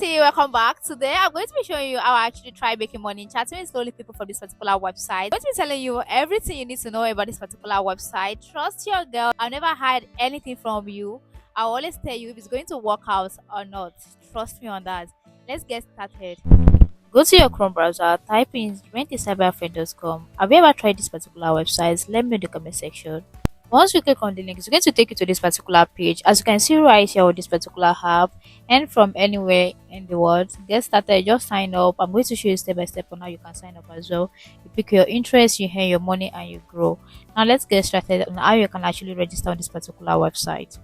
everybody, welcome back. Today I'm going to be showing you how I actually try making money in chatting with slowly people from this particular website. I'm going to be telling you everything you need to know about this particular website. Trust your girl. I'll never hide anything from you. I'll always tell you if it's going to work out or not. Trust me on that. Let's get started. Go to your Chrome browser, type in rentiscyberfriend.com. Have you ever tried this particular website? Let me know in the comment section. Once you click on the link, it's going to take you to this particular page. As you can see right here with this particular app, and from anywhere in the world, get started. Just sign up. I'm going to show you step by step on how you can sign up as well. You pick your interest, you earn your money, and you grow. Now let's get started on how you can actually register on this particular website.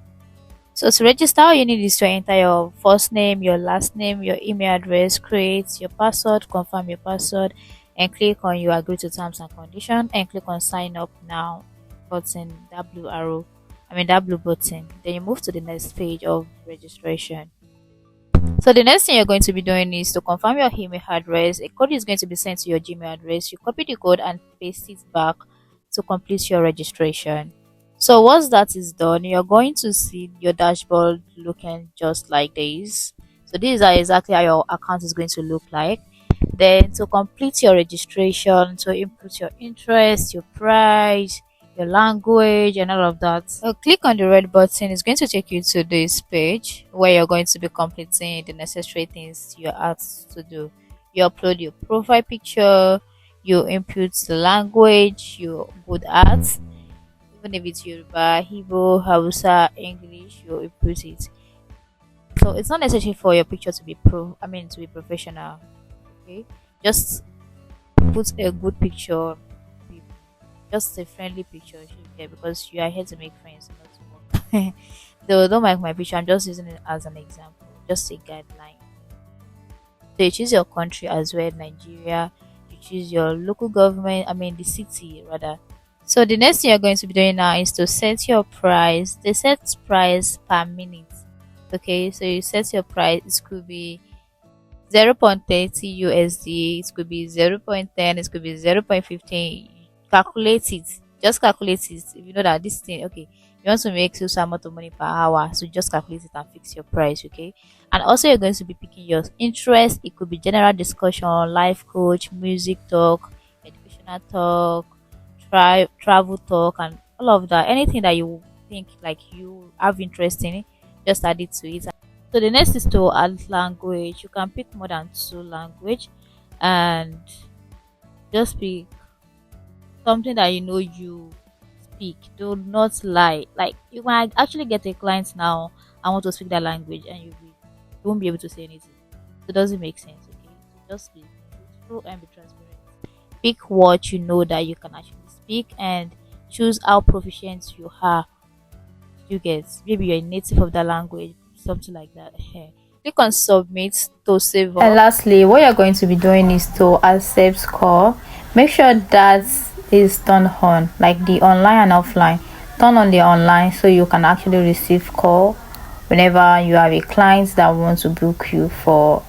So to register, all you need is to enter your first name, your last name, your email address, create your password, confirm your password, and click on you agree to terms and conditions, and click on sign up now button, that blue arrow, that blue button. Then you move to the next page of registration. So the next thing you're going to be doing is to confirm your email address. A code is going to be sent to your Gmail address. You copy the code and paste it back to complete your registration. So once that is done, you're going to see your dashboard looking just like this. So this is exactly how your account is going to look like. Then to complete your registration, to input your interest, your price, your language, and all of that, so click on the red button. It's going to take you to this page where you're going to be completing the necessary things you're asked to do. You upload your profile picture, you input the language, you put ads, even if it's Yoruba, Hebrew, Hausa, English, you input it. So it's not necessary for your picture to be to be professional. Okay, just put a good picture, just a friendly picture there, because you are here to make friends, not to work. Though don't like my picture, I'm just using it as an example, just a guideline. So you choose your country as well, Nigeria. You choose your local government, the city rather. So the next thing you're going to be doing now is to set your price. They set price per minute. Okay, so you set your price. It could be 0.30 USD, it could be 0.10, it could be 0.15. Calculate it. Just calculate it. If you know that this thing, okay, you want to make so amount of money per hour, so just calculate it and fix your price, okay? And also you're going to be picking your interest. It could be general discussion, life coach, music talk, educational talk, travel talk, and all of that. Anything that you think like you have interest in, just add it to it. So the next is to add language. You can pick more than 2 language, and just pick something that you know you speak. Do not lie. Like, you might actually get a client now and want to speak that language, and you won't be able to say anything. So it doesn't make sense. Okay, so just be truthful and be transparent. Pick what you know that you can actually speak, and choose how proficient you are. You get, maybe you're a native of that language, something like that. Click on submit to save. And lastly, what you're going to be doing is to accept call. Make sure that is turned on, like the online and offline. Turn on the online so you can actually receive call whenever you have a client that wants to book you for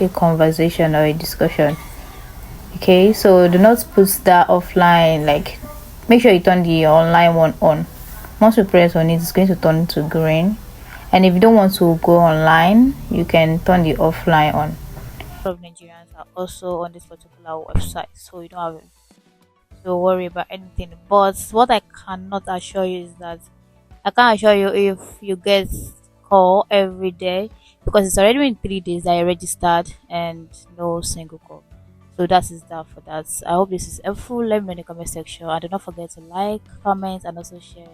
a conversation or a discussion. Okay, so do not put that offline. Like, make sure you turn the online one on. Once you press on it, it's going to turn to green. And if you don't want to go online, you can turn the offline on. A lot of Nigerians are also on this particular website, so you don't have to worry about anything. But what I cannot assure you is that I can't assure you if you get call every day, because it's already been 3 days that I registered and no single call. So that is that for that. I hope this is helpful. Let me know in the comment section, and do not forget to like, comment, and also share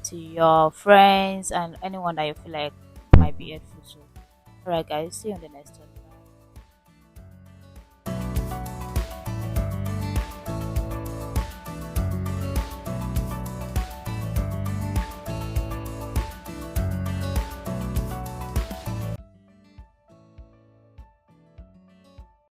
to your friends and anyone that you feel like might be helpful to. Alright guys, see you on the next one.